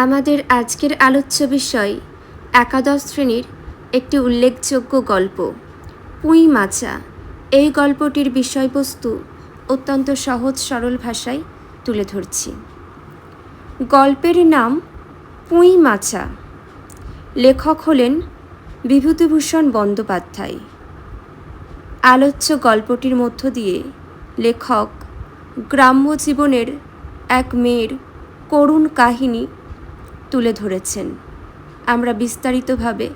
আমাদের আজকের আলোচ্য বিষয় একাদশ শ্রেণীর একটি উল্লেখযোগ্য গল্প পুঁই মাচা। এই গল্পটির বিষয়বস্তু অত্যন্ত সহজ সরল ভাষায় তুলে ধরছি। গল্পের নাম পুঁই মাচা। লেখক হলেন বিভূতিভূষণ বন্দ্যোপাধ্যায়। আলোচ্য গল্পটির মধ্য দিয়ে লেখক গ্রাম্য জীবনের এক মেয়ের করুণ কাহিনী তুলে ধরেছেন। আমরা বিস্তারিতভাবে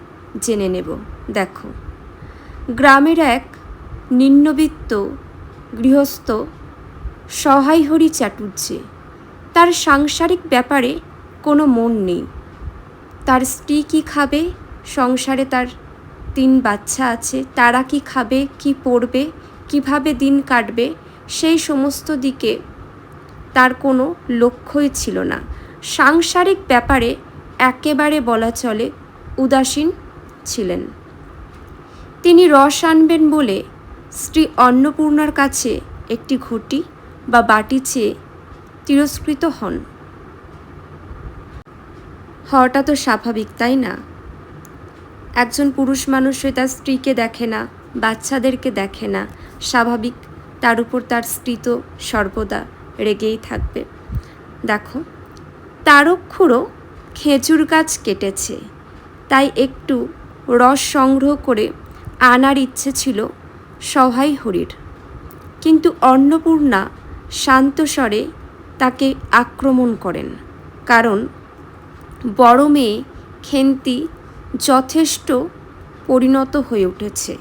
জেনে নেব। দেখো, গ্রামের এক নিম্নবিত্ত গৃহস্থ সহায়হরি চাটুর্যে। তার সাংসারিক ব্যাপারে কোনো মন নেই। তার স্ত্রী কী খাবে, সংসারে তার 3 বাচ্চা আছে, তারা কি খাবে, কি পড়বে, কিভাবে দিন কাটবে, সেই সমস্ত দিকে তার কোনো লক্ষ্যই ছিল না। সাংসারিক ব্যাপারে একেবারে বলা চলে উদাসীন ছিলেন। তিনি রস আনবেন বলে স্ত্রী অন্নপূর্ণার কাছে একটি ঘটি বা বাটি চেয়ে তিরস্কৃত হওয়াটা তো স্বাভাবিক, তাই না? একজন পুরুষ মানুষ হয়ে তার স্ত্রীকে দেখে না, বাচ্চাদেরকে দেখে না, স্বাভাবিক তার উপর তার স্ত্রী তো সর্বদা রেগেই থাকবে। দেখো, তারক্ষুড়ো খেজুর গাছ কেটেছে, তাই একটু রস সংগ্রহ করে আনার ইচ্ছে ছিল সহায় হরির। কিন্তু অন্নপূর্ণা শান্ত স্বরে তাকে আক্রমণ করেন, কারণ বড় মেয়ে খেন্তি যথেষ্ট পরিণত হয়ে উঠেছে।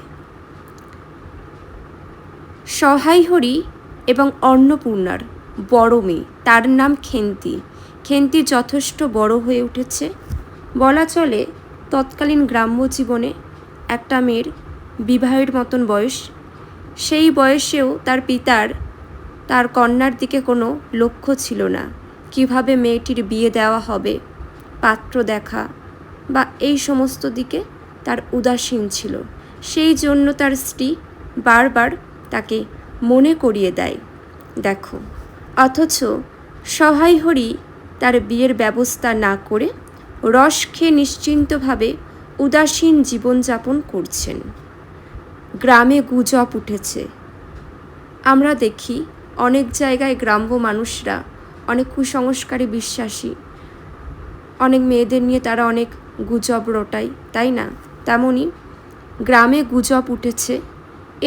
সহায় হরি এবং অন্নপূর্ণার বড় মেয়ে, তার নাম খেন্তি। খেন্তি যথেষ্ট বড় হয়ে উঠেছে। বলা চলে তৎকালীন গ্রাম্য জীবনে একটা মেয়ের বিবাহের মতন বয়স। সেই বয়সেও তার পিতার তার কন্যার দিকে কোনো লক্ষ্য ছিল না। কিভাবে মেয়েটির বিয়ে দেওয়া হবে, পাত্র দেখা বা এই সমস্ত দিকে তার উদাসীন ছিল। সেই জন্য তার স্ত্রী বারবার তাকে মনে করিয়ে দেয়। দেখো, অথচ সহায় হরি তার বিয়ের ব্যবস্থা না করে রস খেয়ে নিশ্চিন্তভাবে উদাসীন জীবনযাপন করছেন। গ্রামে গুজব উঠেছে। আমরা দেখি অনেক জায়গায় গ্রাম্য মানুষরা অনেক কুসংস্কারে বিশ্বাসী, অনেক মেয়েদের নিয়ে তারা অনেক গুজব রটায়, তাই না? তেমনই গ্রামে গুজব উঠেছে,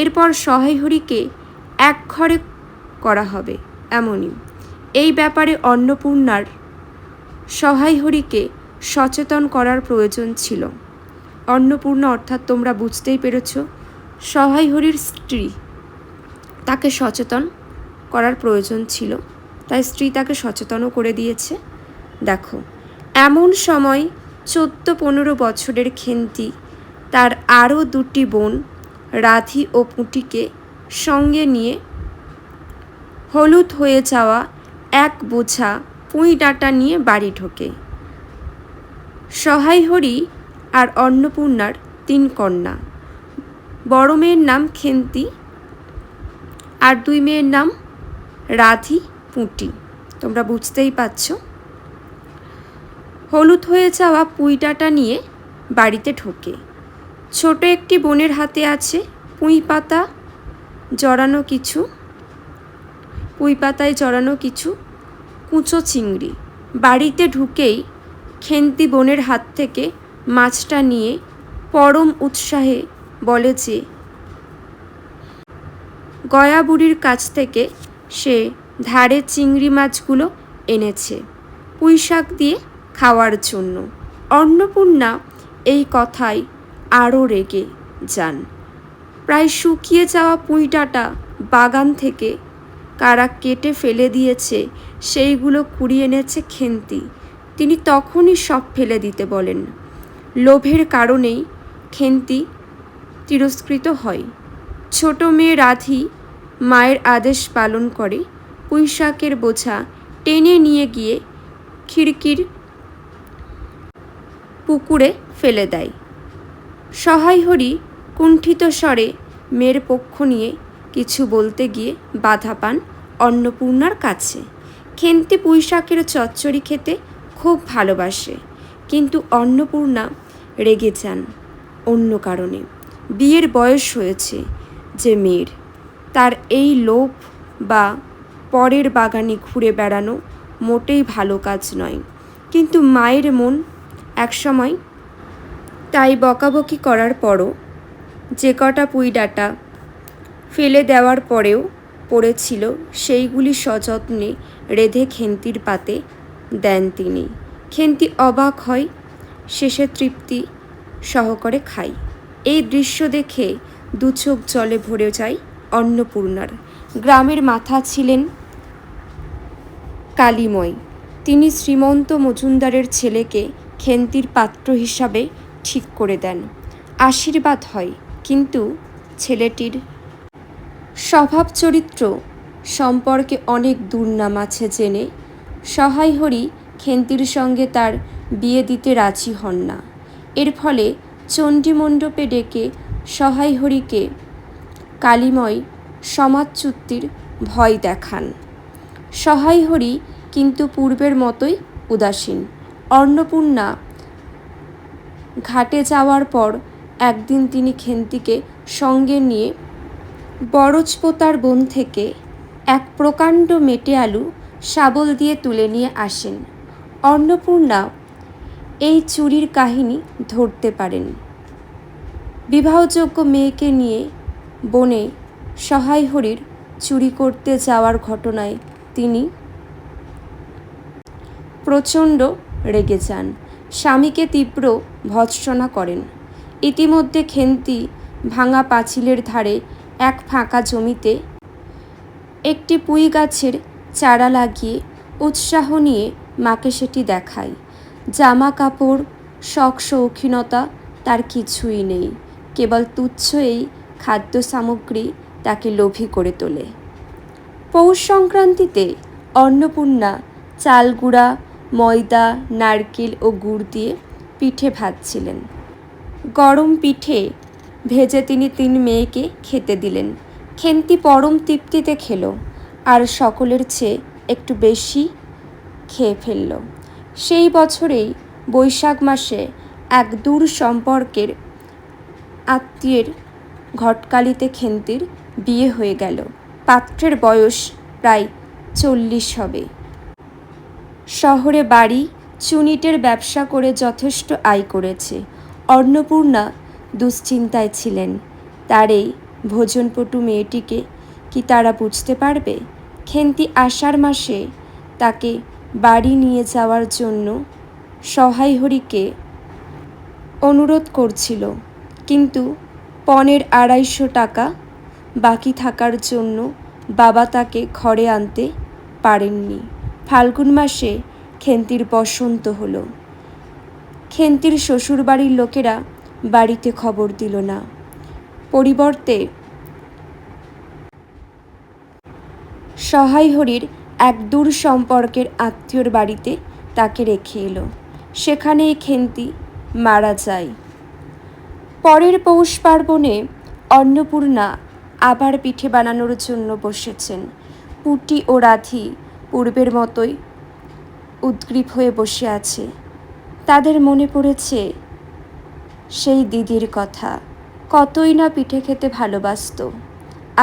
এরপর সহায় হরিকে এক ঘরে করা হবে এমনই। এই ব্যাপারে অন্নপূর্ণার সহায় হরিকে সচেতন করার প্রয়োজন ছিল। অন্নপূর্ণা অর্থাৎ তোমরা বুঝতেই পেরেছ, সহায় হরির স্ত্রী, তাকে সচেতন করার প্রয়োজন ছিল, তাই স্ত্রী তাকে সচেতনও করে দিয়েছে। দেখো, এমন সময় 14-15 বছরের খেন্তি তার আরও 2টি বোন রাধি ও পুঁটিকে সঙ্গে নিয়ে হলুদ হয়ে যাওয়া এক বোঝা পুঁই ডাঁটা নিয়ে বাড়ি ঢোকে। সহায় হরি আর অন্নপূর্ণার 3 কন্যা। বড় মেয়ের নাম খেন্তি আর 2 মেয়ের নাম রাধি, পুঁটি। তোমরা বুঝতেই পারছ। হলুদ হয়ে যাওয়া পুঁই ডাঁটা নিয়ে বাড়িতে ঢোকে। ছোট একটি বোনের হাতে আছে পুঁই পাতায় জড়ানো কিছু কুচো চিংড়ি। বাড়িতে ঢুকেই খেন্তি বোনের হাত থেকে মাছটা নিয়ে পরম উৎসাহে বলে যে গয়া বুড়ির কাছ থেকে সে ধারে চিংড়ি মাছগুলো এনেছে পুঁই শাক দিয়ে খাওয়ার জন্য। অন্নপূর্ণা এই কথায় আরও রেগে যান। প্রায় শুকিয়ে যাওয়া পুঁই ডাঁটা বাগান থেকে কারা কেটে ফেলে দিয়েছে সেইগুলো কুড়িয়ে এনেছে খেন্তি। তিনি তখনই সব ফেলে দিতে বলেন। লোভের কারণেই খেন্তি তিরস্কৃত হয়। ছোট মেয়ে রাধি মায়ের আদেশ পালন করে পুঁই শাকের বোঝা টেনে নিয়ে গিয়ে খিড়কির পুকুরে ফেলে দেয়। সহায় হরি কুণ্ঠিত স্বরে মেয়ের পক্ষ নিয়ে কিছু বলতে গিয়ে বাধা পান অন্নপূর্ণার কাছে। খেন্তি পুঁই শাকের চচ্চড়ি খেতে খুব ভালোবাসে, কিন্তু অন্নপূর্ণা রেগে যান অন্য কারণে। বিয়ের বয়স হয়েছে যে মেয়ের, তার এই লোভ বা পরের বাগানে ঘুরে বেড়ানো মোটেই ভালো কাজ নয়। কিন্তু মায়ের মন একসময় তাই বকাবকি করার পরও, যে কটা পুঁই ডাঁটা ফেলে দেওয়ার পরেও পড়েছিল সেইগুলি সযত্নে রেঁধে খেন্তির পাতে দেন তিনি। খেন্তি অবাক হয়, শেষে তৃপ্তি সহকারে খায়। এই দৃশ্য দেখে দু চোখ জলে ভরে যায় অন্নপূর্ণার। গ্রামের মাথা ছিলেন কালীময়। তিনি শ্রীমন্ত মজুমদারের ছেলেকে খেন্তির পাত্র হিসাবে ঠিক করে দেন। আশীর্বাদ হয়, কিন্তু ছেলেটির স্বভাব চরিত্র সম্পর্কে অনেক দুর্নাম আছে জেনে সহায় হরি খেন্তির সঙ্গে তার বিয়ে দিতে রাজি হন না। এর ফলে চণ্ডীমণ্ডপে ডেকে সহায় হরিকে কালীময় সমাজচ্যুতির ভয় দেখান। সহায় হরি কিন্তু পূর্বের মতোই উদাসীন। অন্নপূর্ণা ঘাটে যাওয়ার পর একদিন তিনি খেন্তিকে সঙ্গে নিয়ে বরজপোতার বন থেকে এক প্রকাণ্ড মেটে আলু শাবল দিয়ে তুলে নিয়ে আসেন। অন্নপূর্ণা এই চুরির কাহিনী ধরতে পারেন। বিবাহযোগ্য মেয়েকে নিয়ে বনে সহায় হরির চুরি করতে যাওয়ার ঘটনায় তিনি প্রচণ্ড রেগে যান, স্বামীকে তীব্র ভর্ৎসনা করেন। ইতিমধ্যে খেন্তি ভাঙা পাঁচিলের ধারে এক ফাঁকা জমিতে একটি পুঁই গাছের চারা লাগিয়ে উৎসাহ নিয়ে মাকে সেটি দেখায়। জামা কাপড়, শখ শৌখিনতা তার কিছুই নেই, কেবল তুচ্ছ এই খাদ্য সামগ্রী তাকে লোভী করে তোলে। পৌষ সংক্রান্তিতে অন্নপূর্ণা চাল গুঁড়া, ময়দা, নারকেল ও গুড় দিয়ে পিঠে ভাজছিলেন। গরম পিঠে ভেজে তিনি 3 মেয়েকে খেতে দিলেন। খেন্তি পরম তৃপ্তিতে খেল, আর সকলের চেয়ে একটু বেশি খেয়ে ফেলল। সেই বছরেই বৈশাখ মাসে এক দূর সম্পর্কের আত্মীয়ের ঘটকালিতে খেন্তির বিয়ে হয়ে গেল। পাত্রের বয়স প্রায় 40 হবে। শহরে বাড়ি, চুনিটের ব্যবসা করে যথেষ্ট আয় করেছে। অন্নপূর্ণা দুশ্চিন্তায় ছিলেন, তার এই ভোজনপটু মেয়েটিকে কি তারা বুঝতে পারবে? খেন্তি আষাঢ় মাসে তাকে বাড়ি নিয়ে যাওয়ার জন্য সহায় হরিকে অনুরোধ করছিল, কিন্তু পণের 250 টাকা বাকি থাকার জন্য বাবা তাকে ঘরে আনতে পারেননি। ফাল্গুন মাসে খেন্তির বসন্ত হলো। খেন্তির শ্বশুরবাড়ির লোকেরা বাড়িতে খবর দিল না, পরিবর্তে সহায় হরির এক দূর সম্পর্কের আত্মীয়র বাড়িতে তাকে রেখে এলো। সেখানেই খেন্তি মারা যায়। পরের পৌষ পার্বণে অন্নপূর্ণা আবার পিঠে বানানোর জন্য বসেছেন। পুটি ও রাধি পূর্বের মতোই উদ্গ্রীব হয়ে বসে আছে। তাদের মনে পড়েছে সেই দিদির কথা, কতই না পিঠে খেতে ভালোবাসত।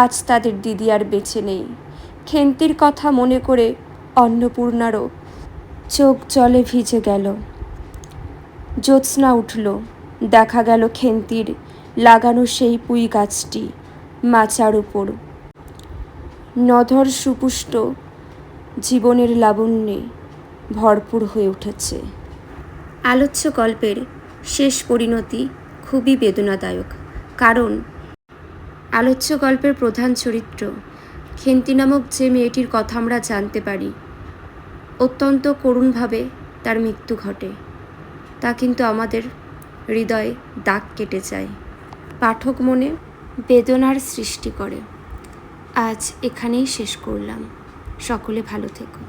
আজ তাদের দিদি আর বেঁচে নেই। খেন্তির কথা মনে করে অন্নপূর্ণারও চোখ জলে ভিজে গেল। জ্যোৎস্না উঠল, দেখা গেল খেন্তির লাগানো সেই পুঁই গাছটি মাচার উপর নধর সুপুষ্ট জীবনের লাবণ্যে ভরপুর হয়ে উঠেছে। আলোচ্য গল্পের শেষ পরিণতি খুবই বেদনাদায়ক, কারণ আলোচ্য গল্পের প্রধান চরিত্র খেন্তি নামক যে মেয়েটির কথা আমরা জানতে পারি, অত্যন্ত করুণভাবে তার মৃত্যু ঘটে। তা কিন্তু আমাদের হৃদয়ে দাগ কেটে যায়, পাঠক মনে বেদনার সৃষ্টি করে। আজ এখানেই শেষ করলাম। সকলে ভালো থেকো।